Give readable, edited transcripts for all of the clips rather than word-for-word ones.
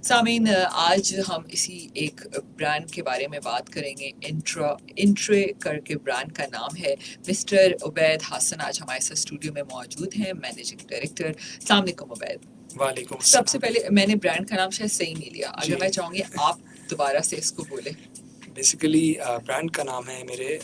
सामीन, आज हम इसी एक ब्रांड के बारे में बात करेंगे। इंट्रे करके ब्रांड का नाम है। मिस्टर उबैद हसन आज हमारे साथ स्टूडियो में मौजूद हैं, मैनेजिंग डायरेक्टर। अस्सलाम वालेकुम उबैद। वालेकुम सबसे अस्सलाम। पहले मैंने ब्रांड का नाम शायद सही नहीं लिया, जी। अगर मैं चाहूँगी आप दोबारा से इसको बोले। बेसिकली ब्रांड का नाम है मेरे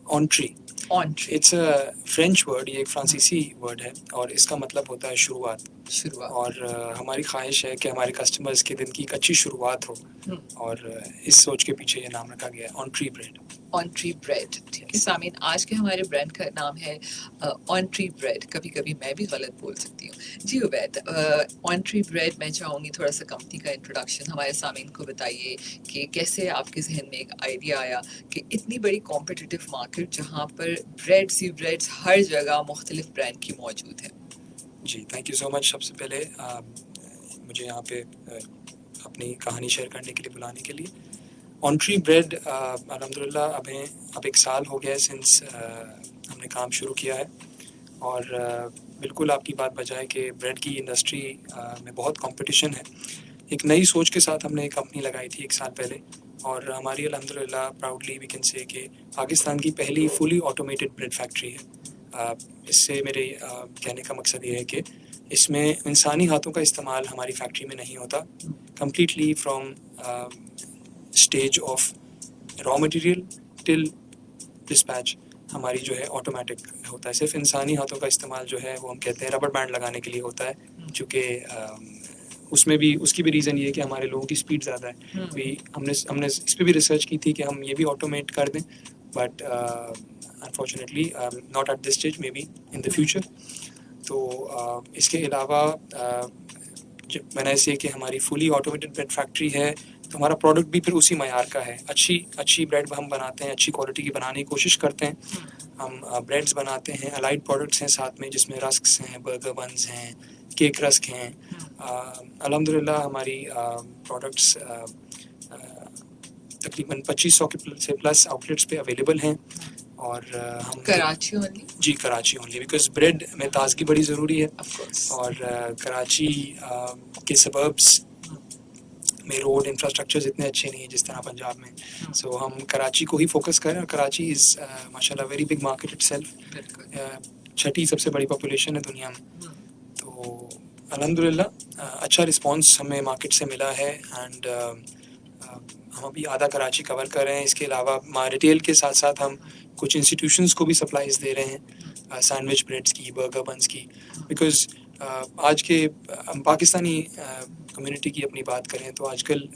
ऑनट्री। ऑनट्री। इट्स अ फ्रेंच वर्ड, ये एक फ्रांसीसी वर्ड है और इसका मतलब होता है शुरुआत। शुरुआत। और हमारी ख्वाहिश है कि हमारे कस्टमर्स के दिन की एक अच्छी शुरुआत हो और इस सोच के पीछे ये नाम रखा गया है ऑनट्री ब्रेड। ऑनट्री ब्रेड, ठीक है सामीन। आज के हमारे ब्रांड का नाम है ऑनट्री ब्रेड। कभी कभी मैं भी गलत बोल सकती हूँ। जी उबैद, ऑनट्री ब्रेड, मैं चाहूँगी थोड़ा सा कंपनी का इंट्रोडक्शन हमारे सामीन को बताइए कि कैसे आपके जहन में एक आइडिया आया कि इतनी बड़ी कॉम्पिटिटिव मार्केट जहाँ पर ब्रेड्स ही ब्रेड्स हर जगह मुख्तलिफ ब्रांड की मौजूद है। जी, थैंक यू सो मच। सबसे पहले मुझे यहाँ पे अपनी कहानी शेयर करने के लिए बुलाने के लिए। ऑनट्री ब्रेड अल्हम्दुलिल्लाह अब एक साल हो गया है सिंस हमने काम शुरू किया है और बिल्कुल आपकी बात बजाय कि ब्रेड की इंडस्ट्री में बहुत कंपटीशन है। एक नई सोच के साथ हमने एक कंपनी लगाई थी एक साल पहले और हमारी अल्हम्दुलिल्लाह प्राउडली वी कैन से कि पाकिस्तान की पहली फुली ऑटोमेटेड ब्रेड फैक्ट्री है। इससे मेरे कहने का मकसद ये है कि इसमें इंसानी हाथों का इस्तेमाल हमारी फैक्ट्री में नहीं होता। Completely from stage of raw material till dispatch हमारी जो है ऑटोमेटिक होता है। सिर्फ इंसानी हाथों का इस्तेमाल जो है वो हम कहते हैं रबर बैंड लगाने के लिए होता है, चूँकि उसमें भी उसकी भी रीज़न ये है कि हमारे लोगों की स्पीड ज़्यादा है। भी हमने इस पर भी रिसर्च की थी कि हम ये भी ऑटोमेट कर दें, but unfortunately not at this stage, may be in the future. तो इसके अलावा जब मैंने ऐसे कि हमारी फुली ऑटोमेटेड ब्रेड फैक्ट्री है तो हमारा प्रोडक्ट भी फिर उसी मयार का है। अच्छी ब्रेड हम बनाते हैं, अच्छी क्वालिटी की बनाने की कोशिश करते हैं। हम ब्रेड्स बनाते हैं, अलाइड प्रोडक्ट्स हैं साथ में, जिसमें रस्क्स हैं, बर्गर बन्स हैं, केक रस्क हैं। अल्हम्दुलिल्लाह हमारी प्रोडक्ट्स तकरीबन 2500 के से प्लस आउटलेट्स पे अवेलेबल हैं। और हम कराची ओनली? जी, कराची ओनली, बिकॉज ब्रेड में ताजगी बड़ी ज़रूरी है। और कराची के सबर्ब्स में रोड इंफ्रास्ट्रक्चर्स इतने अच्छे नहीं हैं जिस तरह पंजाब में। सो हम कराची को ही फोकस करें और कराची इज़ माशाल्लाह वेरी बिग मार्केट इटसेल्फ। छठी सबसे बड़ी पॉपुलेशन है दुनिया में। तो अल्हम्दुलिल्लाह अच्छा रिस्पांस हमें मार्केट से मिला है एंड हम अभी आधा कराची कवर कर रहे हैं। इसके अलावा रिटेल के साथ साथ हम कुछ इंस्टीट्यूशंस को भी सप्लाईज दे रहे हैं, सैंडविच ब्रेड्स की, बर्गर बन्स की। बिकॉज आज के पाकिस्तानी कम्युनिटी की अपनी बात करें तो आजकल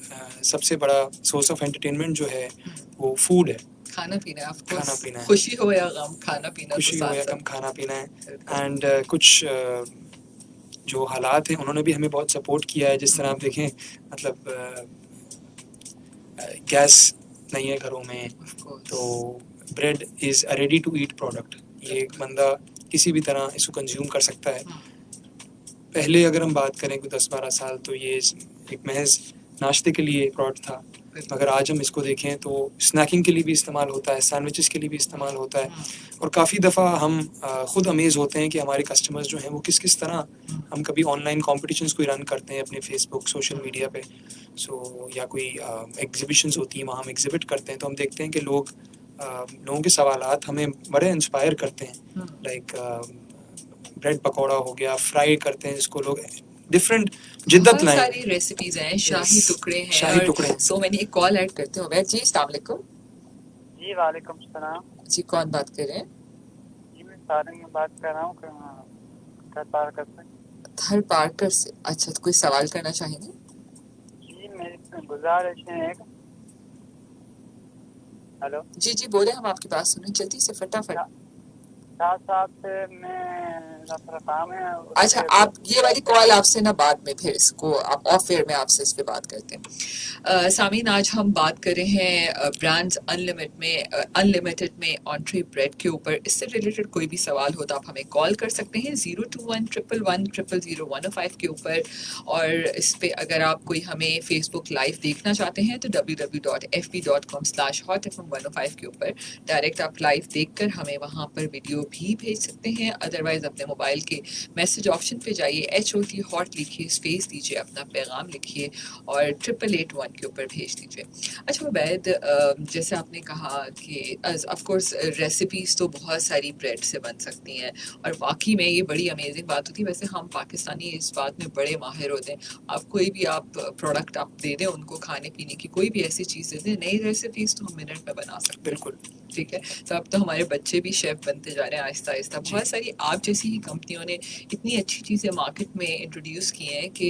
सबसे बड़ा सोर्स ऑफ एंटरटेनमेंट जो है वो फूड है, खाना पीना है। खाना पीना है। खुशी हो या गम, खाना पीना, खुशी तो हो या साथ गम, खाना पीना है। साथ। एंड कुछ जो हालात हैं उन्होंने भी हमें बहुत सपोर्ट किया है। जिस तरह आप देखें, मतलब गैस नहीं है घरों में, तो bread is a ready to eat product. ये एक बंदा किसी भी तरह इसको कंज्यूम कर सकता है। पहले अगर हम बात करें कि 10-12 साल तो ये एक महज नाश्ते के लिए प्रोडक्ट था, मगर आज हम इसको देखें तो स्नैकिंग के लिए भी इस्तेमाल होता है, सैंडविचेस के लिए भी इस्तेमाल होता है। और काफ़ी दफ़ा हम ख़ुद अमेज़ होते हैं कि हमारे कस्टमर्स जो हैं वो किस तरह, हम कभी ऑनलाइन कॉम्पिटिशन्स कोई रन करते हैं अपने फेसबुक, सोशल मीडिया पे, या कोई एग्जीबिशंस होती हैं वहाँ हम एग्जिबिट करते हैं, तो हम देखते हैं कि लोगों के सवालात हमें बड़े इंस्पायर करते हैं। लाइक ब्रेड पकौड़ा हो गया, फ्राई करते हैं इसको लोग, डिफरेंट जिद्दत लाएं। सारी रेसिपीज हैं, शाही टुकड़े हैं, शाही टुकड़े। सो मैंने एक कॉल ऐड करते हैं। उबैद जी, अस्सलाम वालेकुम। जी वालेकुम सलाम। जी, कौन बात कर रहे हैं? जी मैं सारंग में बात कर रहा हूँ, थर्ड पार्कर से। थर्ड पार्कर से, अच्छा, तो कोई सवाल करना चाहेंगे? जी मेरी गुजारिश है एक। हेलो जी जी बोले, हम आपकी बात सुने जल्दी से, फटाफट। साथ से मैं काम है। अच्छा, आप ये वाली कॉल आपसे ना बाद में, फिर इसको आप ऑफ एयर में आपसे इस पे बात करते हैं। सामीन, आज हम बात कर रहे हैं ब्रांड्स अनलिमिटेड में ऑनट्री ब्रेड के ऊपर। इससे रिलेटेड कोई भी सवाल हो तो आप हमें कॉल कर सकते हैं 02111000105 के ऊपर। और इस पे अगर आप कोई हमें फेसबुक लाइव देखना चाहते हैं तो www.fb.com/hotfm105 के ऊपर डायरेक्ट आप लाइव देखकर हमें वहाँ पर वीडियो भी भेज सकते हैं, अदरवाइज अपने मोबाइल के मैसेज ऑप्शन पे जाइए, HOT हॉट लिखिए, स्पेस दीजिए, अपना पैगाम लिखिए और 8881 के ऊपर भेज दीजिए। अच्छा उबैद, जैसे आपने कहा कि ऑफ कोर्स रेसिपीज़ तो बहुत सारी ब्रेड से बन सकती हैं और वाकई में ये बड़ी अमेजिंग बात होती है। वैसे हम पाकिस्तानी इस बात में बड़े माहिर होते हैं, आप कोई भी आप प्रोडक्ट आप दे दें उनको, खाने पीने की कोई भी ऐसी चीज़ दे दें, नई रेसिपीज़ तो हम मिनट में बना सकते हैं। बिल्कुल। ठीक है, तो अब तो हमारे बच्चे भी शेफ बनते जा रहे हैं आहिस्ता आहिस्ता। बहुत सारी आप जैसी ही कंपनियों ने इतनी अच्छी चीज़ें मार्केट में इंट्रोड्यूस की हैं कि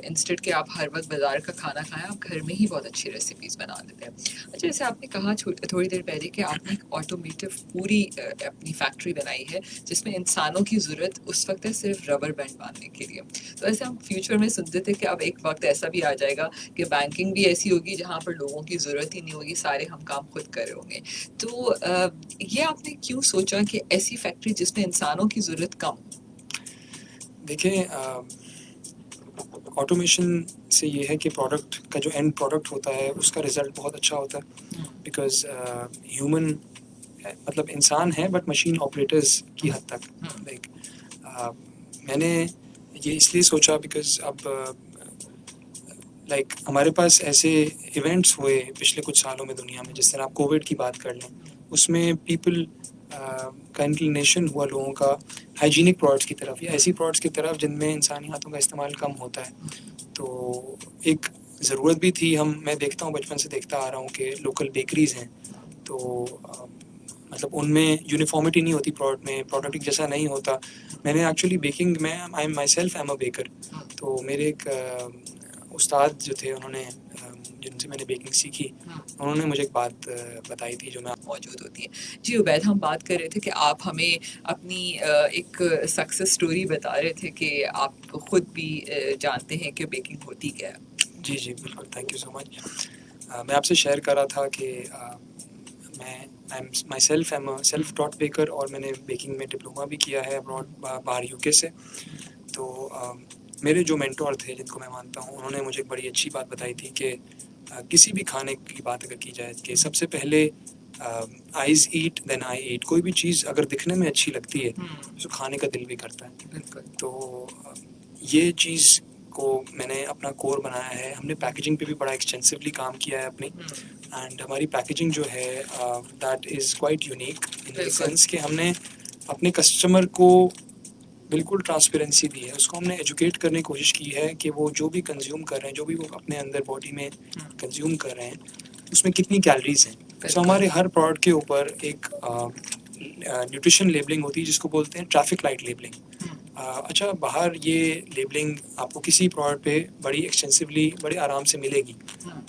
इंस्टेड के आप हर वक्त बाजार का खाना खाएं, आप घर में ही बहुत अच्छी रेसिपीज़ बना देते हैं। अच्छा, जैसे आपने कहा थोड़ी देर पहले कि आपने एक ऑटोमेटिव पूरी अपनी फैक्ट्री बनाई है जिसमें इंसानों की ज़रूरत उस वक्त है सिर्फ रबर बैंड बांधने के लिए। तो ऐसे हम फ्यूचर में सुनते थे कि अब एक वक्त ऐसा भी आ जाएगा कि बैंकिंग भी ऐसी होगी जहाँ पर लोगों की ज़रूरत ही नहीं होगी, सारे हम काम खुद कर रहे होंगे। तो ये आपने क्यों सोचा कि ऐसी फैक्ट्री जिसमें इंसानों की ज़रूरत कम हो? देखिए, ऑटोमेशन से ये है कि प्रोडक्ट का जो एंड प्रोडक्ट होता है उसका रिजल्ट बहुत अच्छा होता है, बिकॉज ह्यूमन मतलब इंसान है बट मशीन ऑपरेटर्स की हद तक। लाइक मैंने ये इसलिए सोचा बिकॉज अब लाइक हमारे पास ऐसे इवेंट्स हुए पिछले कुछ सालों में दुनिया में, जिस तरह आप कोविड की बात कर लें, उसमें पीपल का इंक्लिनेशन हुआ लोगों का हाइजीनिक प्रोडक्ट्स की तरफ या ऐसी प्रोडक्ट्स की तरफ जिनमें इंसानी हाथों का इस्तेमाल कम होता है। तो एक ज़रूरत भी थी। मैं देखता हूँ, बचपन से देखता आ रहा हूँ कि लोकल बेकरीज़ हैं, तो मतलब उनमें यूनिफॉर्मिटी नहीं होती प्रोडक्ट में, प्रोडक्ट एक जैसा नहीं होता। मैंने एक्चुअली बेकिंग में I myself am a baker, तो मेरे एक उस्ताद जो थे, उन्होंने जिनसे मैंने बेकिंग सीखी, उन्होंने मुझे एक बात बताई थी जो मैं मौजूद होती है। जी उबैद, हम बात कर रहे थे कि आप हमें अपनी एक सक्सेस स्टोरी बता रहे थे कि आप खुद भी जानते हैं कि बेकिंग होती क्या है। जी जी बिल्कुल, थैंक यू सो मच। मैं आपसे शेयर कर रहा था कि मैं I am my self am self taught baker और मैंने बेकिंग में डिप्लोमा भी किया है अब्रॉड, बाहर यूके से। तो मेरे जो मेंटोर थे जिनको मैं मानता हूँ, उन्होंने मुझे एक बड़ी अच्छी बात बताई थी कि किसी भी खाने की बात अगर की जाए कि सबसे पहले आइज़ ईट देन आई ईट। कोई भी चीज़ अगर दिखने में अच्छी लगती है तो खाने का दिल भी करता है। बिल्कुल। तो ये चीज़ को मैंने अपना कोर बनाया है। हमने पैकेजिंग पे भी बड़ा एक्सटेंसिवली काम किया है अपनी, एंड हमारी पैकेजिंग जो है that is quite unique in the sense कि हमने अपने कस्टमर को बिल्कुल ट्रांसपेरेंसी दी है। उसको हमने एजुकेट करने की कोशिश की है कि वो जो भी कंज्यूम कर रहे हैं, जो भी वो अपने अंदर बॉडी में कंज्यूम कर रहे हैं, उसमें कितनी कैलोरीज हैं। सो हमारे हर प्रोडक्ट के ऊपर एक न्यूट्रिशन लेबलिंग होती है जिसको बोलते हैं ट्रैफिक लाइट लेबलिंग। अच्छा, बाहर ये लेबलिंग आपको किसी प्रोडक्ट पे बड़ी एक्सटेंसिवली बड़े आराम से मिलेगी।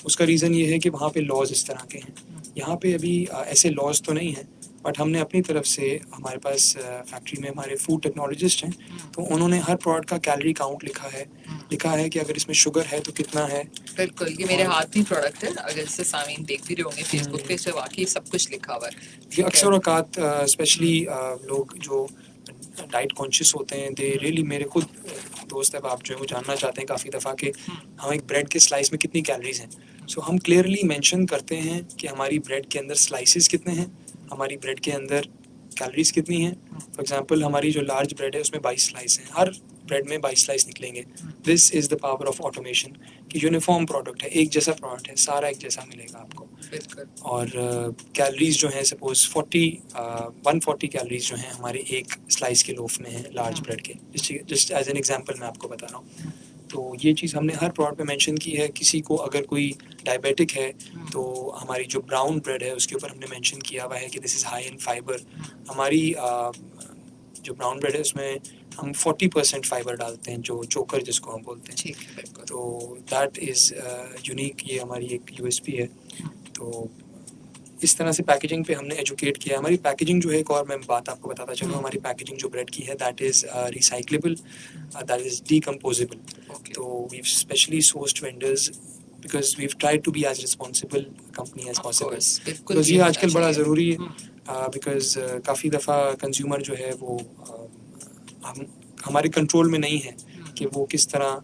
उसका रीज़न ये है कि वहाँ पे लॉज इस तरह के हैं। यहाँ पे अभी ऐसे लॉज तो नहीं हैं, बट हमने अपनी तरफ से, हमारे पास फैक्ट्री में हमारे फूड टेक्नोलॉजिस्ट हैं, तो उन्होंने हर प्रोडक्ट का कैलोरी काउंट लिखा है कि अगर इसमें शुगर है तो कितना है। बिल्कुल, ये मेरे हाथ में प्रोडक्ट है, अगर इससे सामीन देख भी रहे होंगे फेसबुक पे, इस पे वाकई सब कुछ लिखा हुआ है। ये अक्सर औकात स्पेशली लोग जो डाइट कॉन्शियस होते हैं, दे रियली, मेरे खुद दोस्त अब जो है वो जानना चाहते हैं काफ़ी दफ़ा कि हम एक ब्रेड के स्लाइस में कितनी कैलोरीज हैं। सो हम क्लियरली मेंशन करते हैं कि हमारी ब्रेड के अंदर स्लाइसेस कितने हैं, हमारी ब्रेड के अंदर कैलोरीज कितनी हैं। फॉर एग्जांपल हमारी जो लार्ज ब्रेड है उसमें 22 स्लाइस हैं, हर ब्रेड में 22 स्लाइस निकलेंगे। This is the power of automation कि यूनिफॉर्म प्रोडक्ट है, एक जैसा प्रोडक्ट है, सारा एक जैसा मिलेगा आपको। और कैलोरीज जो हैं, सपोज 140 कैलोरीज जो हैं हमारे एक स्लाइस के लोफ में है लार्ज ब्रेड के, जस्ट एज एन एग्जांपल मैं आपको बता रहा हूँ। तो ये चीज़ हमने हर प्रोडक्ट पे मेंशन की है। किसी को अगर कोई डायबिटिक है तो हमारी जो ब्राउन ब्रेड है उसके ऊपर हमने मेंशन किया हुआ है कि this is high in fibre. हमारी जो ब्राउन ब्रेड है उसमें हम 40% फाइबर डालते हैं, जो चोकर जिसको हम बोलते हैं। तो दैट इज़ यूनिक, ये हमारी एक यूएसपी है। तो इस तरह से पैकेजिंग पे हमने एजुकेट किया। हमारी पैकेजिंग जो है, एक और मैं बात आपको बताता चलूँ, हमारी पैकेजिंग जो ब्रेड की है that is recyclable, that is decomposable. तो we've specially sourced vendors because we've tried to be as responsible company as possible. Because ये आजकल बड़ा ज़रूरी है, बिकॉज काफ़ी दफ़ा कंज्यूमर जो है वो हमारे कंट्रोल में नहीं है कि वो किस तरह,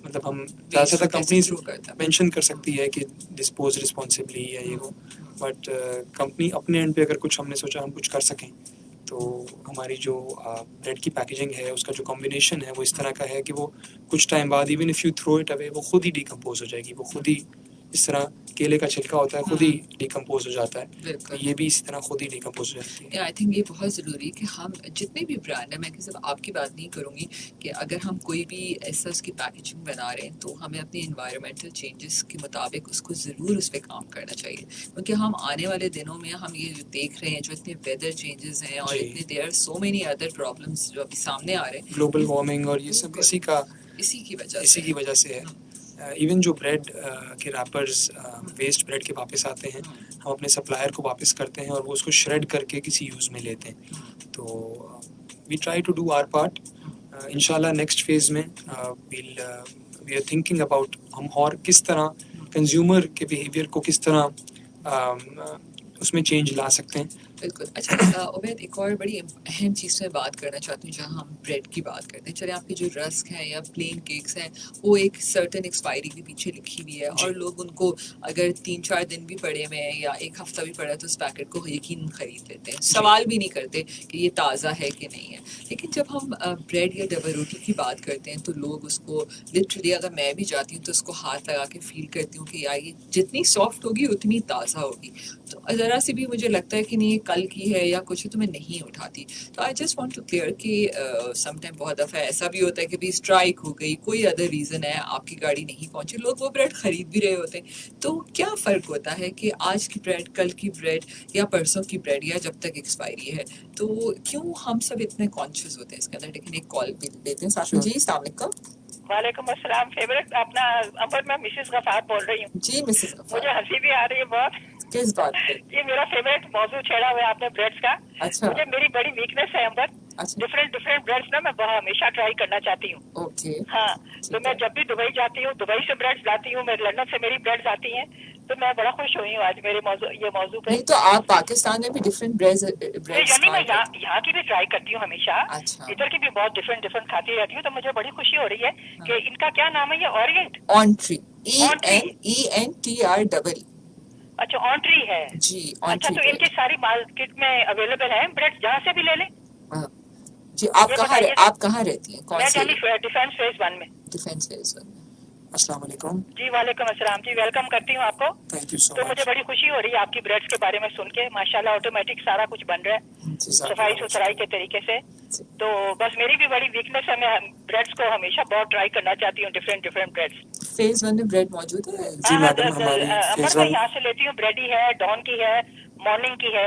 मतलब हम ज़्यादातर कंपनीज मेंशन कर सकती है कि डिस्पोज रिस्पॉन्सिबली या ये वो, बट कंपनी अपने एंड पे अगर कुछ हमने सोचा हम कुछ कर सकें तो हमारी जो ब्रेड की पैकेजिंग है उसका जो कॉम्बिनेशन है वो इस तरह का है कि वो कुछ टाइम बाद even if you throw it away वो खुद ही डिकम्पोज हो जाएगी, वो खुद ही इस तरह केले का छिलका होता है खुद ही डिकम्पोज हो जाता है, तो बिल्कुल ये भी इसी तरह खुद ही डिकम्पोज हो जाती है। आई थिंक ये बहुत ज़रूरी है कि हम जितने भी ब्रांड है, मैं सिर्फ आपकी बात नहीं करूँगी, कि अगर हम कोई भी ऐसा उसकी पैकेजिंग बना रहे हैं तो हमें अपनी इन्वायरमेंटल चेंजेस के मुताबिक उसको ज़रूर उस पर काम करना चाहिए, क्योंकि हम आने वाले दिनों में हम ये जो देख रहे हैं, जो इतने वेदर चेंजेस हैं और जी। इतने there so many other problems जो अभी सामने आ रहे हैं, ग्लोबल वार्मिंग और ये सब बिल्कुल इसी इसी की वजह से की वजह से है। इवन जो ब्रेड के रैपर्स वेस्ट ब्रेड के वापस आते हैं, हम अपने सप्लायर को वापस करते हैं और वो उसको श्रेड करके किसी यूज़ में लेते हैं, तो we try to do our part. इंशाल्लाह नेक्स्ट फेज़ में वी आर थिंकिंग अबाउट हम और किस तरह कंज्यूमर के बिहेवियर को किस तरह उसमें चेंज ला सकते हैं। बिल्कुल। अच्छा उबैद, एक और बड़ी अहम चीज़ मैं बात करना चाहती हूँ, जहाँ हम ब्रेड की बात करते हैं, चले आपके जो रस्क हैं या प्लेन केक्स हैं, वो एक सर्टेन एक्सपायरी के पीछे लिखी हुई है और लोग उनको अगर 3-4 दिन भी पड़े हुए हैं या एक हफ्ता भी पड़ा है तो उस पैकेट को यकीन खरीद लेते हैं, सवाल भी नहीं करते कि ये ताज़ा है कि नहीं है। लेकिन जब हम ब्रेड या डबल रोटी की बात करते हैं तो लोग उसको लिटरली, अगर मैं भी जाती हूँ तो उसको हाथ लगा के फील करती हूँ कि यार ये जितनी सॉफ्ट होगी उतनी ताज़ा होगी, तो ज़रा सी भी मुझे लगता है कि नहीं ये कल की है या कुछ है तो मैं नहीं उठाती। तो I just want to clear कि सम टाइम बहुत दफ़ा ऐसा भी होता है कि भाई स्ट्राइक हो गई, कोई अदर रीज़न है, आपकी गाड़ी नहीं पहुंची, लोग वो ब्रेड खरीद भी रहे होते हैं, तो क्या फ़र्क होता है कि आज की ब्रेड, कल की ब्रेड या परसों की ब्रेड या जब तक एक्सपायरी है, तो क्यों हम सब इतने कॉन्शियस होते हैं इसके अंदर। लेकिन एक कॉल भी लेते हैं साथ में। जी अस्सलाम वालेकुम। वालेकुम अस्सलाम। फेवरेट अपना अंबर, मैं मिसेस गफार बोल रही हूँ। जी मिसेस मुझे गफार, हंसी भी आ रही है बहुत। किस बात पे? ये मेरा फेवरेट मौजू छेड़ा हुआ है आपने ब्रेड्स का। अच्छा मुझे मेरी बड़ी वीकनेस है अंबर, अच्छा डिफरेंट ब्रेड्स ना मैं हमेशा ट्राई करना चाहती हूँ। ओके हाँ, तो मैं जब भी दुबई जाती हूँ, दुबई से ब्रेड्स लाती हूँ, मैं लंदन से मेरी ब्रेड्स आती हैं, तो मैं बड़ा खुश हुई हूँ आज मेरे मौजू पे। नहीं तो आप पाकिस्तान में भी डिफरेंट ब्रेड्स यानी मैं यहाँ की भी ट्राई करती हूँ हमेशा, अच्छा इधर की भी बहुत डिफरेंट खाती रहती हूँ, तो मुझे बड़ी खुशी हो रही है कि इनका क्या नाम है, ये ओरिएंट ऑन्ट्री, Ontree। ENTREE। अच्छा, ऑन्ट्री है। जी अच्छा, ऑन्ट्री तो इनकी सारी मार्केट में अवेलेबल है ब्रेड, जहाँ से भी ले लें? जी ये बताइए। आप कहाँ रहती हैं, कौन मैं से दिल्ली डिफेंस फेज 1 में। डिफेंस फेज में? अस्सलाम वालेकुम। जी वालेकुम अस्सलाम जी, वेलकम करती हूँ आपको। थैंक यू सो तो मच। मुझे बड़ी खुशी हो रही है आपकी ब्रेड्स के बारे में सुन के, माशाल्लाह ऑटोमेटिक सारा कुछ बन रहा है सफाई सुथराई के तरीके से। तो बस मेरी भी बड़ी वीकनेस है, मैं ब्रेड्स को हमेशा बहुत ट्राई करना चाहती हूँ, डिफरेंट ब्रेड्स। फेज 1 में ब्रेड मौजूद है? जी मैडम, हमारी फेज मैं 1 यहाँ से लेती हूँ, ब्रेड ही है, डॉन की है, मॉर्निंग की है।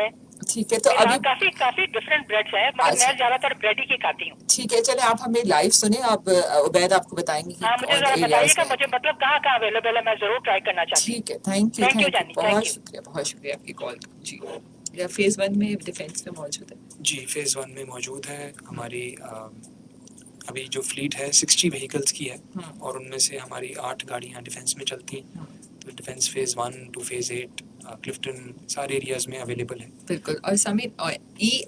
ठीक है, तो हाँ, अभी काफी डिफरेंट ब्रेड्स हैं, मगर अच्छा। मैं ज्यादातर ब्रेड ही की खाती हूँ। ठीक है, चले आप हमें लाइव सुने, आप उबैद आपको बताएंगे कि हाँ, मुझे कौन जरा एरियाज बताइएगा, में। मुझे मतलब कहाँ कहाँ अवेलेबल है, मैं जरूर ट्राई करना चाहती हूँ। ठीक है, थैंक यू Thank you, जानी, बहुत thank you। शुक्रिया, बहुत शुक्रिया आपकी कॉल। जी, या फेज 1 में डिफेंस में मौजूद है? जी फेज़ 1 में मौजूद है। हमारी अभी जो फ्लीट है 60 व्हीकल्स की है और उनमें से हमारी 8 गाड़ियाँ डिफेंस में चलती हैं, तो defence phase 1 two phase 8 Clifton सारे एरियाज में अवेलेबल है। बिल्कुल। और समीर,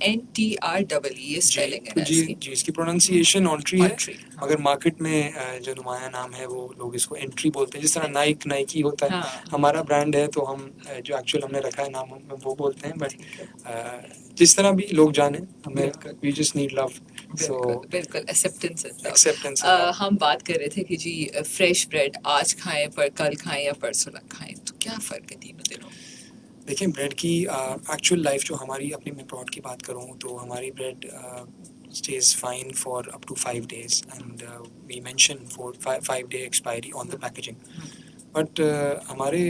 ENTREE ये स्पेलिंग है ना जी इसकी? जी, इसकी प्रोनाउंसिएशन ऑन्ट्री है, ऑन्ट्री, हाँ। मगर मार्केट में जो नुमाया नाम है वो लोग इसको एंट्री बोलते हैं, जिस तरह नाइकी होता है। हाँ। हमारा ब्रांड है तो हम जो एक्चुअल हमने रखा है नाम हम वो बोलते हैं, बट ठीक है। जिस तरह भी लोग जाने हमें, बिल्कुल। वी जस्ट नीड लव, सो बिल्कुल एक्सेप्टेंस है। एक्सेप्टेंस। हम बात कर रहे थे कि जी फ्रेश ब्रेड आज खाएं पर कल खाएं या परसों तक खाएं, तो क्या फ़र्क है तीनों दिनों? देखिए ब्रेड की एक्चुअल लाइफ जो हमारी अपनी मैं प्रोडक्ट की बात करूँ तो हमारी bread stays fine for up to 5 days and we mention for 5 day expiry on the packaging, but हमारे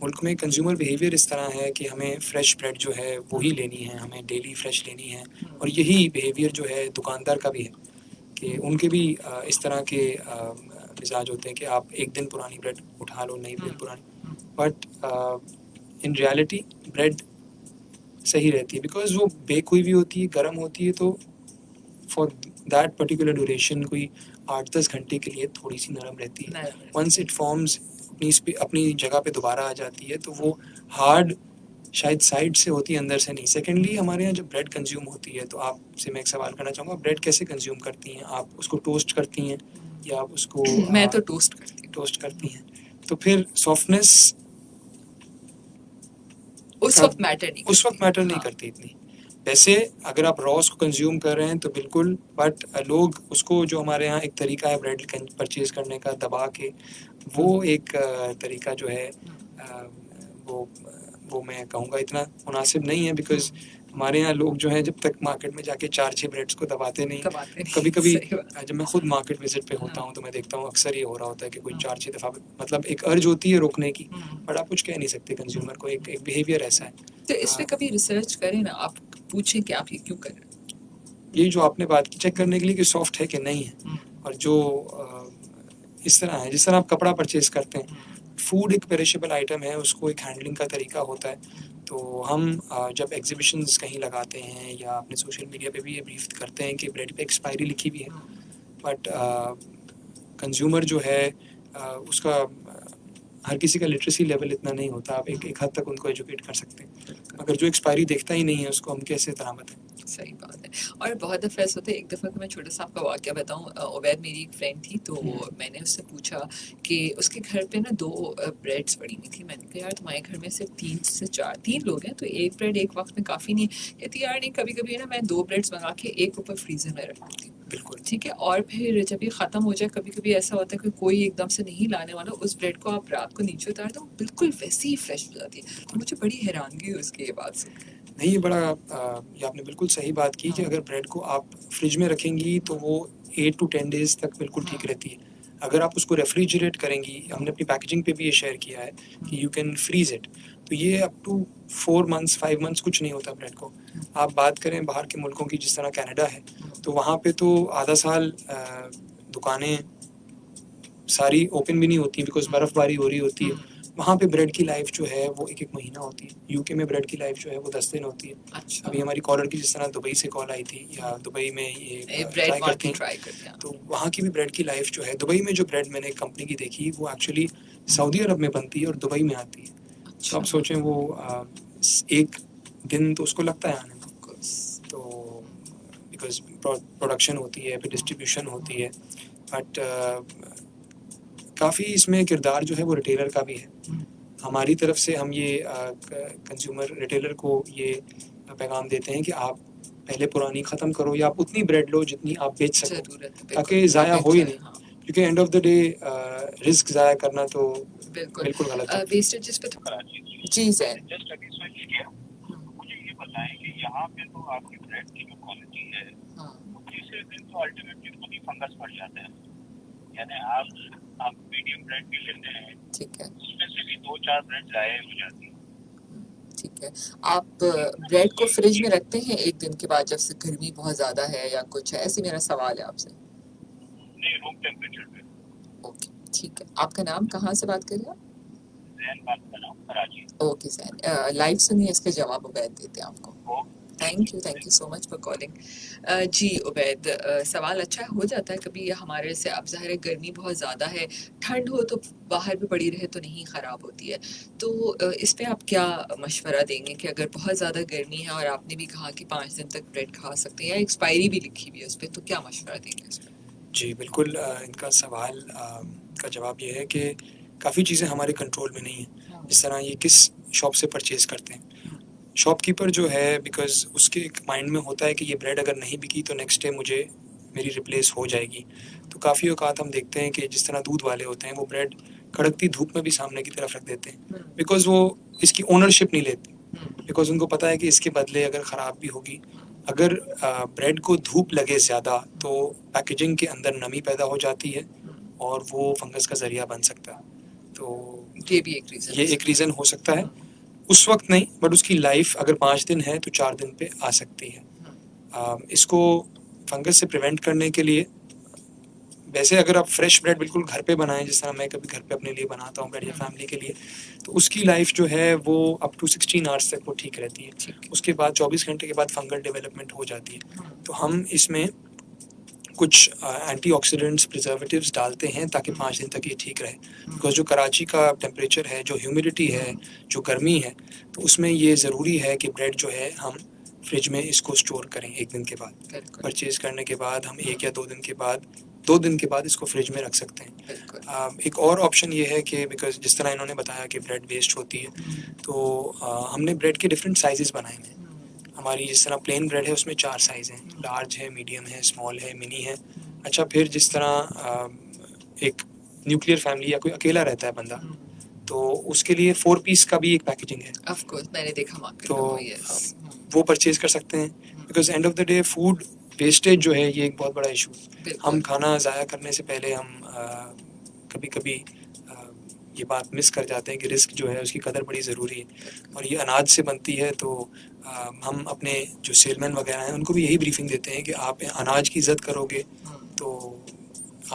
मुल्क में कंज्यूमर बिहेवियर इस तरह है कि हमें फ़्रेश ब्रेड जो है वो ही लेनी है, हमें डेली फ्रेश लेनी है, और यही बिहेवियर जो है दुकानदार का भी है कि उनके भी इस तरह के मिजाज होते हैं कि आप एक दिन पुरानी ब्रेड उठा लो, नई ब्रेड पुरानी, बट इन रियलिटी ब्रेड सही रहती है बिकॉज वो बेक हुई भी होती है, गर्म होती है, तो फॉर दैट पर्टिकुलर ड्यूरेशन कोई 8-10 घंटे के लिए थोड़ी सी नरम रहती है। वंस इट फॉर्म्स अपनी जगह पे दोबारा आ जाती है तो वो हार्ड शायद साइड से होती है, अंदर से नहीं। सेकेंडली हमारे यहाँ जब ब्रेड कंज्यूम होती है तो आपसे मैं एक सवाल करना चाहूँगा, ब्रेड कैसे कंज्यूम करती हैं आप? उसको टोस्ट करती हैं या आप उसको मैं तो टोस्ट करती हैं, तो फिर सॉफ्टनेस उस वक्त मैटर नहीं नहीं हाँ। करती इतनी। वैसे अगर आप रॉस को कंज्यूम कर रहे हैं तो बिल्कुल, बट लोग उसको, जो हमारे यहाँ एक तरीका है ब्रेड परचेज करने का दबा के, वो एक तरीका जो है वो मैं कहूँगा इतना मुनासिब नहीं है, बिकॉज हमारे यहाँ लोग जो हैं जब तक मार्केट में जाके 4-6 ब्रेड्स को दबाते नहीं। कभी कभी जब मैं खुद मार्केट विजिट पे होता हूँ तो मैं देखता हूँ अक्सर ये हो रहा होता है कि कोई 4-6 दफ़ा, मतलब एक अर्ज होती है रोकने की, बट आप कुछ कह नहीं सकते कंज्यूमर को, एक बिहेवियर ऐसा है। तो इस पे कभी रिसर्च करें ना, आप पूछें कि आप ये क्यों कर रहे हैं। ये जो आपने बात की, चेक करने के लिए कि सॉफ्ट है कि नहीं है, और जो इस तरह है जिस तरह आप कपड़ा परचेज करते हैं, फूड एक पेरिशेबल आइटम है, उसको एक हैंडलिंग का तरीका होता है। तो हम जब एग्जीबिशंस कहीं लगाते हैं या अपने सोशल मीडिया पे भी ये ब्रीफ करते हैं कि ब्रेड पे एक्सपायरी लिखी भी है, बट कंज्यूमर जो है उसका हर किसी का लिटरेसी लेवल इतना नहीं होता। आप एक हद तक उनको एजुकेट कर सकते हैं, मगर जो एक्सपायरी देखता ही नहीं है उसको हम कैसे तरह बताएं। सही बात है। और बहुत दफ़ा ऐसा होता है, एक दफ़ा का मैं छोटा सा आपका वाक़या बताऊँ, उबैद मेरी एक फ्रेंड थी, तो मैंने उससे पूछा कि उसके घर पे ना 2 ब्रेड्स पड़ी हुई थी। मैंने कहा यार तुम्हारे घर में सिर्फ 3 से 4 3 लोग हैं, तो एक ब्रेड एक वक्त में काफ़ी नहीं है। कहती यार नहीं, कभी कभी ना मैं 2 ब्रेड्स मंगा के एक ऊपर फ्रीज़र में रख देती हूँ। बिल्कुल ठीक है, और फिर जब ये ख़त्म हो जाए, कभी कभी ऐसा होता है कि कोई एकदम से नहीं लाने वाला, उस ब्रेड को आप रात को नीचे उतार दो, बिल्कुल वैसी ही फ्रेश हो जाती है। तो मुझे बड़ी हैरानगी हुई उसकी ये बात सुनकर। नहीं, ये बड़ा ये आपने बिल्कुल सही बात की कि अगर ब्रेड को आप फ्रिज में रखेंगी तो वो 8 to 10 डेज तक बिल्कुल ठीक रहती है। अगर आप उसको रेफ्रिजरेट करेंगी, हमने अपनी पैकेजिंग पे भी ये शेयर किया है कि यू कैन फ्रीज इट, तो ये अप टू 4 months 5 months कुछ नहीं होता ब्रेड को। आप बात करें बाहर के मुल्कों की, जिस तरह कनाडा है, तो वहाँ पे तो आधा साल दुकानें सारी ओपन भी नहीं होती बिकॉज बर्फ़बारी हो रही होती है। वहाँ पे ब्रेड की लाइफ जो है वो 1-1 महीना होती है। यूके में ब्रेड की लाइफ जो है वो 10 दिन होती है। अच्छा, अभी हमारी कॉलर की जिस तरह दुबई से कॉल आई थी, या दुबई में ये ब्रेड ट्राई ट्राई करते करते हैं, हैं। तो वहाँ की भी ब्रेड की लाइफ जो है, दुबई में जो ब्रेड मैंने एक कंपनी की देखी वो एक्चुअली सऊदी अरब में बनती है और दुबई में आती है। तो आप सोचें वो 1 दिन तो उसको लगता है आने में, तो बिकॉज प्रोडक्शन होती है, फिर डिस्ट्रीब्यूशन होती है, बट काफ़ी इसमें किरदार जो है वो रिटेलर का भी है। हमारी तरफ से हम ये कंज्यूमर रिटेलर को ये पैगाम देते हैं कि आप पहले पुरानी ख़त्म करो, या आप उतनी ब्रेड लो जितनी आप बेच सको, ताकि ज़ाया हो ही नहीं, क्योंकि end of the day risk ज़ाया करना तो बिल्कुल गलत है। वेस्टेजेस पे जी सर, जस्ट अभी स्विच किया। मुझे ये बताएं कि यहाँ पे तो आपकी ब्रेड की जो क्वालिटी है, तीसरे दिन तो अल्टीमेटली खुद ही फंगस पड़ जाता है। यानी आप मीडियम ब्रेड भी लेते हैं, ठीक है, उसमें से भी 2-4 ब्रेड ज़ाया हो जाती है। ठीक है। आप ब्रेड को फ्रिज में रखते हैं एक दिन के बाद, जब से गर्मी बहुत ज़्यादा है या कुछ है? ऐसे मेरा सवाल है आपसे। नहीं, रूम टेम्परेचर पे। ओके, ठीक है। आपका नाम, कहाँ से बात कर रहे हैं आप? जैन बात कर रहा हूँ, कराची। ओके सर, लाइव सुनिए, इसका जवाब उबैद देते हैं आपको। Thank you so much for calling. जी उबैद, सवाल अच्छा हो जाता है कभी हमारे से। अब ज़ाहिर है गर्मी बहुत ज़्यादा है, ठंड हो तो बाहर भी पड़ी रहे तो नहीं ख़राब होती है, तो इस पे आप क्या मशवरा देंगे कि अगर बहुत ज़्यादा गर्मी है और आपने भी कहा कि 5 दिन तक ब्रेड खा सकते हैं, या एक्सपायरी भी लिखी हुई है उस पर, तो क्या मशवरा देंगे इस पर? जी बिल्कुल, इनका सवाल का जवाब ये है कि काफ़ी चीज़ें हमारे कंट्रोल में नहीं हैं। जिस तरह ये किस शॉप से परचेज़ करते हैं, शॉपकीपर जो है, बिकॉज़ उसके एक माइंड में होता है कि ये ब्रेड अगर नहीं बिकी तो नेक्स्ट डे मेरी रिप्लेस हो जाएगी। तो काफ़ी औकात हम देखते हैं कि जिस तरह दूध वाले होते हैं, वो ब्रेड कड़कती धूप में भी सामने की तरफ रख देते हैं, बिकॉज़ वो इसकी ओनरशिप नहीं लेते, बिकॉज़ उनको पता है कि इसके बदले अगर ख़राब भी होगी, अगर ब्रेड को धूप लगे ज़्यादा तो पैकेजिंग के अंदर नमी पैदा हो जाती है और वो फंगस का ज़रिया बन सकता है। तो ये भी एक रीज़न हो सकता है। उस वक्त नहीं, बट उसकी लाइफ अगर 5 दिन है तो 4 दिन पे आ सकती है। इसको फंगस से प्रिवेंट करने के लिए, वैसे अगर आप फ्रेश ब्रेड बिल्कुल घर पे बनाएं, जिस तरह मैं कभी घर पे अपने लिए बनाता हूँ ब्रेड या फैमिली के लिए, तो उसकी लाइफ जो है वो अप टू 16 आवर्स तक वो ठीक रहती है। उसके बाद 24 घंटे के बाद फंगल डेवलपमेंट हो जाती है। तो हम इसमें कुछ एंटीऑक्सीडेंट्स, प्रिजर्वेटिव्स डालते हैं ताकि 5 दिन तक ये ठीक रहे। बिकॉज जो कराची का टेम्परेचर है, जो ह्यूमिडिटी है, जो गर्मी है, तो उसमें ये ज़रूरी है कि ब्रेड जो है हम फ्रिज में इसको स्टोर करें। 1 दिन के बाद परचेज़ करने के बाद हम 1 या 2 दिन के बाद 2 दिन के बाद इसको फ्रिज में रख सकते हैं। एक और ऑप्शन ये है कि बिकॉज जिस तरह इन्होंने बताया कि ब्रेड वेस्ट होती है, तो हमने ब्रेड के डिफरेंट साइजेस बनाए हैं। हमारी जिस तरह प्लेन ब्रेड है उसमें 4 साइज़ हैं, लार्ज है, मीडियम है, स्मॉल है, मिनी है। अच्छा, फिर जिस तरह एक न्यूक्लियर फैमिली या कोई अकेला रहता है बंदा, तो उसके लिए 4 पीस का भी एक पैकेजिंग है, ऑफ कोर्स मैंने देखा मार्केट तो में वो, यस। वो परचेज कर सकते हैं। Because end of the day food wastage जो है ये एक बहुत बड़ा इशू है। बिल्कुल। हम खाना ज़ाया करने से पहले हम कभी कभी ये बात मिस कर जाते हैं कि रिस्क जो है उसकी कदर बड़ी ज़रूरी है, और ये अनाज से बनती है। तो हम अपने जो सेलमैन वगैरह हैं उनको भी यही ब्रीफिंग देते हैं कि आप अनाज की इज़्ज़त करोगे तो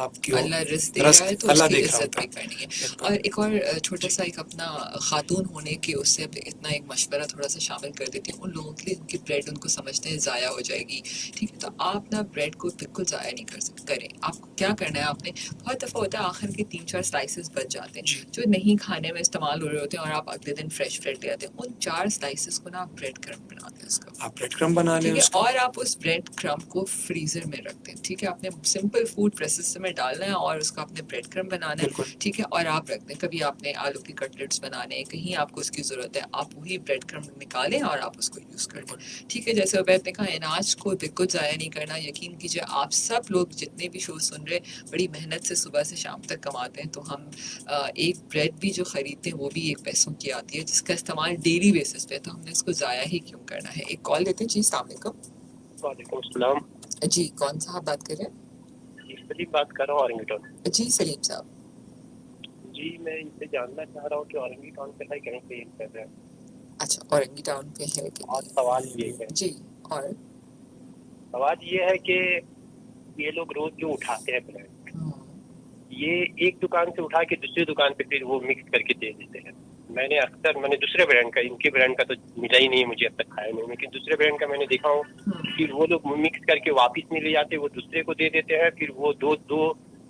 आपकी अल्लाह रिस्क दे रहा है तो अल्लाह उसकी देख रहा इज्जत होता भी है। करनी है। बिल्कुल। और एक और छोटा सा एक अपना खातून होने के उससे इतना एक मशवरा थोड़ा सा शामिल कर देती हूँ उन लोगों के लिए, उनकी ब्रेड उनको समझते हैं ज़ाया हो जाएगी, ठीक है, तो आप ना ब्रेड को बिल्कुल ज़ाया नहीं कर सकते करें। आपको क्या करना है, आपने बहुत दफ़ा होता है आखिर के 3-4 स्लाइसेस बच जाते हैं जो नहीं खाने में इस्तेमाल हो रहे होते हैं और आप अगले दिन फ्रेश ब्रेड ले आते हैं, उन 4 स्लाइसेस को ना आप ब्रेड क्रम्ब बना दें उसका, आप ब्रेड क्रम्ब बना लें ठीक है, उसका। और आप उस ब्रेड क्रम्ब को फ्रीजर में रख दें, ठीक है, आपने सिंपल फूड प्रोसेसर में डालना है और उसका आपने ब्रेड क्रम्ब बनाना है, बिल्कुल। ठीक है, और आप रख दें। कभी आपने आलू की कटलेट्स बनाने हैं, कहीं आपको उसकी ज़रूरत है, आप वही ब्रेड क्रम्ब निकालें और आप उसको यूज़ कर लें, ठीक है। जैसे उबैद ने कहा अनाज को बिल्कुल ज़ाया नहीं करना। यकीन कीजिए आप सब लोग जितने भी शो सुन रहे बड़ी मेहनत से सुबह से शाम तक कमाते हैं, तो हम एक ब्रेड भी जो ख़रीदते हैं वो भी 1 पैसों की आती है जिसका इस्तेमाल डेली बेसिस पे, तो हमने इसको ज़ाया ही क्यों करना है। एक कॉल लेते हैं जी। अस्सलाम वालेकुम। वालेकुम सलाम जी, कौन साहब बात कर रहे हैं? सलीम बात कर रहा हूँ औरंगीटन। जी सलीम साहब। जी मैं इनसे जानना चाह रहा हूँ कि औरंगीटन पे है कहीं पे कर रहे हैं। अच्छा, औरंगी टाउन पे है कि और नहीं? सवाल ये है और सवाल ये है कि ये लोग रोज जो उठाते हैं ब्रेड, ये एक दुकान से उठा के दूसरी दुकान पे फिर वो मिक्स करके दे देते हैं। मैंने दूसरे ब्रांड का, इनके ब्रांड का तो मिला ही नहीं मुझे, अब तक खाया नहीं, लेकिन दूसरे ब्रांड का मैंने देखा हूँ। फिर वो लोग मिक्स करके वापस नहीं ले जाते, वो दूसरे को दे देते हैं। फिर वो दो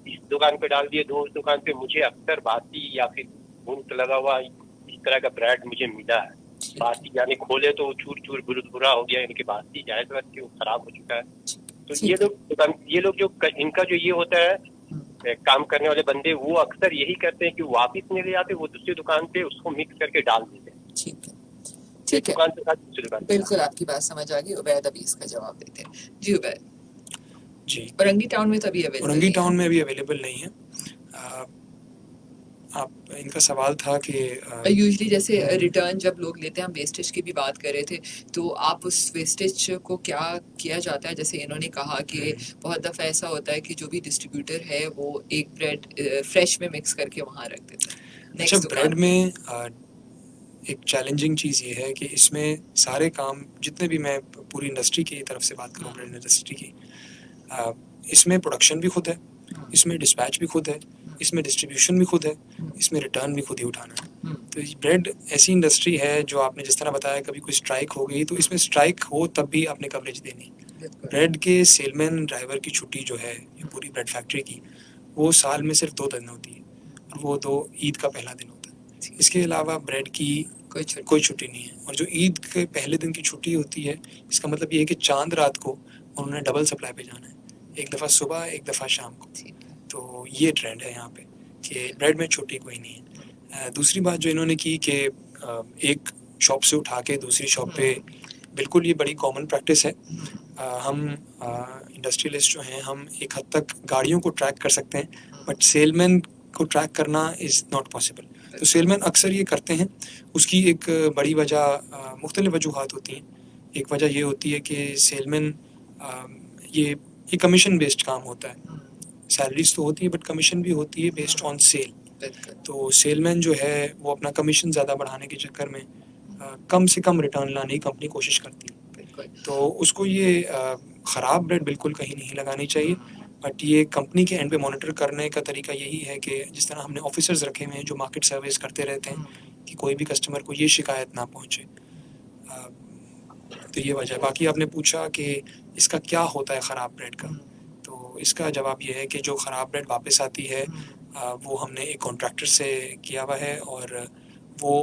इस दुकान पे डाल दिए, 2 उस दुकान पे। मुझे अक्सर बासी या फिर भून लगा हुआ इस तरह का ब्रेड मुझे मिला है। बासी यानी खोले तो चूर चूर बुरा हो गया, इनकी बासी जायज बात की वो खराब हो चुका है। तो ये लोग जो इनका जो ये होता है काम करने वाले बंदे, वो अक्सर यही करते हैं कि वापस नहीं ले जाते, वो दूसरी दुकान पे उसको मिक्स करके डाल देते हैं। ठीक है, ठीक है, दुकान पे साथ दूसरी दुकान पे। बिल्कुल आपकी बात समझ आ गई। उबैद अभी इसका जवाब देते हैं। जी उबैद। जी, औरंगी टाउन में तो अभी अवेलेबल औरंगी टाउन में अभी अवेलेबल नहीं है। आप इनका सवाल था कि यूजुअली जैसे रिटर्न जब लोग लेते हैं, हम वेस्टेज की भी बात कर रहे थे, तो आप उस वेस्टेज को क्या किया जाता है? जैसे इन्होंने कहा कि बहुत दफ़ा ऐसा होता है कि जो भी डिस्ट्रीब्यूटर है वो एक ब्रेड फ्रेश में मिक्स करके वहाँ रख देता है। अच्छा, ब्रेड में एक चैलेंजिंग चीज़ ये है कि इसमें सारे काम जितने भी, मैं पूरी इंडस्ट्री की तरफ से बात करूँ, ब्रेड इंडस्ट्री की, इसमें प्रोडक्शन भी खुद है, इसमें डिस्पैच भी खुद है, इसमें डिस्ट्रीब्यूशन भी खुद है, इसमें रिटर्न भी खुद ही उठाना है। तो ब्रेड ऐसी इंडस्ट्री है जो आपने जिस तरह बताया, कभी कोई स्ट्राइक हो गई तो इसमें स्ट्राइक हो तब भी आपने कवरेज देनी। ब्रेड के सेलमैन ड्राइवर की छुट्टी जो है पूरी ब्रेड फैक्ट्री की, वो साल में सिर्फ 2 दिन होती है, और वो 2 ईद का पहला दिन होता है। इसके अलावा ब्रेड की कोई छुट्टी नहीं है। और जो ईद के पहले दिन की छुट्टी होती है, इसका मतलब ये है कि चांद रात को उन्होंने डबल सप्लाई पे जाना है, एक दफ़ा सुबह एक दफ़ा शाम को। तो ये ट्रेंड है यहाँ पे कि ब्रेड में छुट्टी कोई नहीं है। दूसरी बात जो इन्होंने की कि एक शॉप से उठा के दूसरी शॉप पे, बिल्कुल ये बड़ी कॉमन प्रैक्टिस है। हम इंडस्ट्रियलिस्ट जो हैं, हम एक हद तक गाड़ियों को ट्रैक कर सकते हैं, बट सेलमैन को ट्रैक करना इज़ नॉट पॉसिबल। तो सेलमैन अक्सर ये करते हैं। उसकी एक बड़ी वजह, मुख्तलिफ वजूहात होती हैं। एक वजह ये होती है कि सेलमैन ये कमीशन बेस्ड काम होता है। सैलरीज तो होती है बट कमीशन भी होती है बेस्ड ऑन सेल। तो सेलमैन जो है वो अपना कमीशन ज़्यादा बढ़ाने के चक्कर में कम से कम रिटर्न लाने की कंपनी कोशिश करती है। तो उसको ये ख़राब ब्रेड बिल्कुल कहीं नहीं लगानी चाहिए, बट ये कंपनी के एंड पे मॉनिटर करने का तरीका यही है कि जिस तरह हमने ऑफिसर्स रखे हुए हैं जो मार्केट सर्विस करते रहते हैं कि कोई भी कस्टमर को ये शिकायत ना पहुँचे। तो ये वजह। बाकी आपने पूछा कि इसका क्या होता है ख़राब ब्रेड का, तो इसका जवाब ये है कि जो ख़राब ब्रेड वापस आती है वो हमने एक कॉन्ट्रैक्टर से किया हुआ है, और वो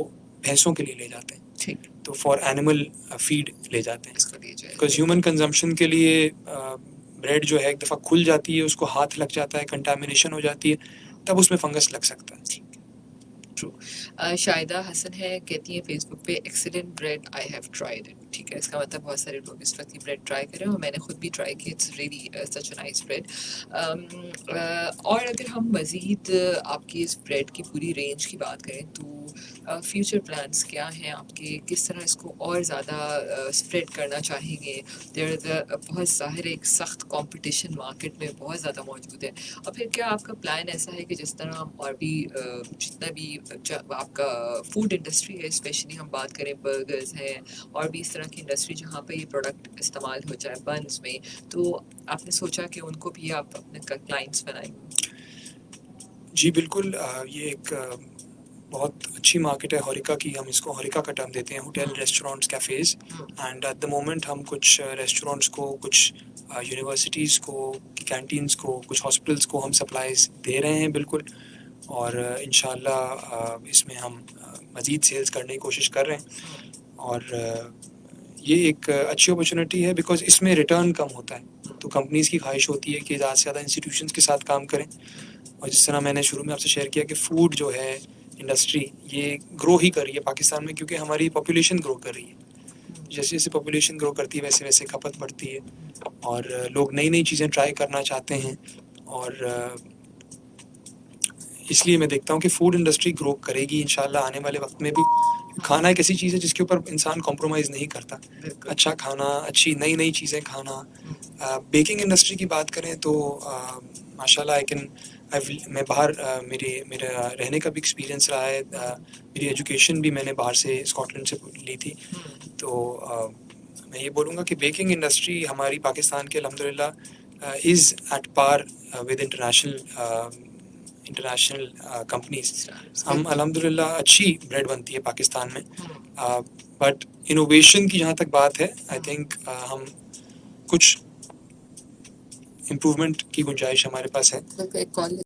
भैंसों के लिए ले जाते हैं। ठीक। तो फॉर एनिमल फीड ले जाते हैं, बिकॉज ह्यूमन कंजम्पशन के लिए ब्रेड जो है एक दफ़ा खुल जाती है, उसको हाथ लग जाता है, कंटामिनेशन हो जाती है, तब उसमें फंगस लग सकता है। ट्रू। शाहिदा हसन है, कहती है फेसबुक पे excellent bread, I have tried it. ठीक है, इसका मतलब बहुत सारे लोग इस वक्त ये ब्रेड ट्राई करें और मैंने खुद भी ट्राई की। It's really such a nice bread. और अगर हम मज़ीद आपकी इस ब्रेड की पूरी रेंज की बात करें तो फ्यूचर प्लान्स क्या हैं आपके, किस तरह इसको और ज़्यादा स्प्रेड करना चाहेंगे? देयर इज़ बहुत ज़ाहिर एक सख्त कंपटीशन मार्केट में बहुत ज़्यादा मौजूद है, और फिर क्या आपका प्लान ऐसा है कि जिस तरह हम और भी जितना भी आपका फूड इंडस्ट्री है, स्पेशली हम बात करें बर्गर्स हैं और भी इस तरह की इंडस्ट्री जहाँ पे ये प्रोडक्ट इस्तेमाल हो जाए बन्स में, तो आपने सोचा कि उनको भी आप अपने क्लाइंट्स बनाएंगे? जी बिल्कुल, ये एक बहुत अच्छी मार्केट है होरिका की। हम इसको होरिका का टर्म देते हैं, hotel, restaurants, cafes. And at the moment हम कुछ रेस्टोरेंट्स को, कुछ यूनिवर्सिटीज़ को, कैंटीन्स को, कुछ हॉस्पिटल्स को हम सप्लाईज दे रहे हैं बिल्कुल। और इंशाल्लाह इसमें हम मज़ीद सेल्स करने की कोशिश कर रहे हैं। और ये एक अच्छी अपॉर्चुनिटी है बिकॉज इसमें रिटर्न कम होता है। तो कंपनीज़ की ख्वाहिश होती है कि ज़्यादा से ज़्यादा इंस्टीट्यूशंस के साथ काम करें। और जिस तरह मैंने शुरू में आपसे शेयर किया कि फ़ूड जो है इंडस्ट्री, ये ग्रो ही कर रही है पाकिस्तान में, क्योंकि हमारी पॉपुलेशन ग्रो कर रही है। जैसे जैसे पॉपुलेशन ग्रो करती है वैसे वैसे खपत बढ़ती है और लोग नई नई चीज़ें ट्राई करना चाहते हैं। और इसलिए मैं देखता हूँ कि फ़ूड इंडस्ट्री ग्रो करेगी इंशाल्लाह आने वाले वक्त में भी। खाना एक ऐसी चीज़ है जिसके ऊपर इंसान कॉम्प्रोमाइज़ नहीं करता। अच्छा खाना, अच्छी नई नई चीज़ें खाना। बेकिंग इंडस्ट्री की बात करें तो माशाल्लाह मैं बाहर मेरा रहने का भी एक्सपीरियंस रहा है। मेरी एजुकेशन भी मैंने बाहर से, स्कॉटलैंड से ली थी। तो मैं ये बोलूँगा कि बेकिंग इंडस्ट्री हमारी पाकिस्तान के अल्हम्दुलिल्लाह is at par with international companies. हम अल्हम्दुलिल्लाह अच्छी ब्रेड बनती है पाकिस्तान में। बट इनोवेशन की जहाँ तक बात है, आई थिंक हम कुछ इम्प्रूवमेंट की गुंजाइश हमारे पास है। एक कॉल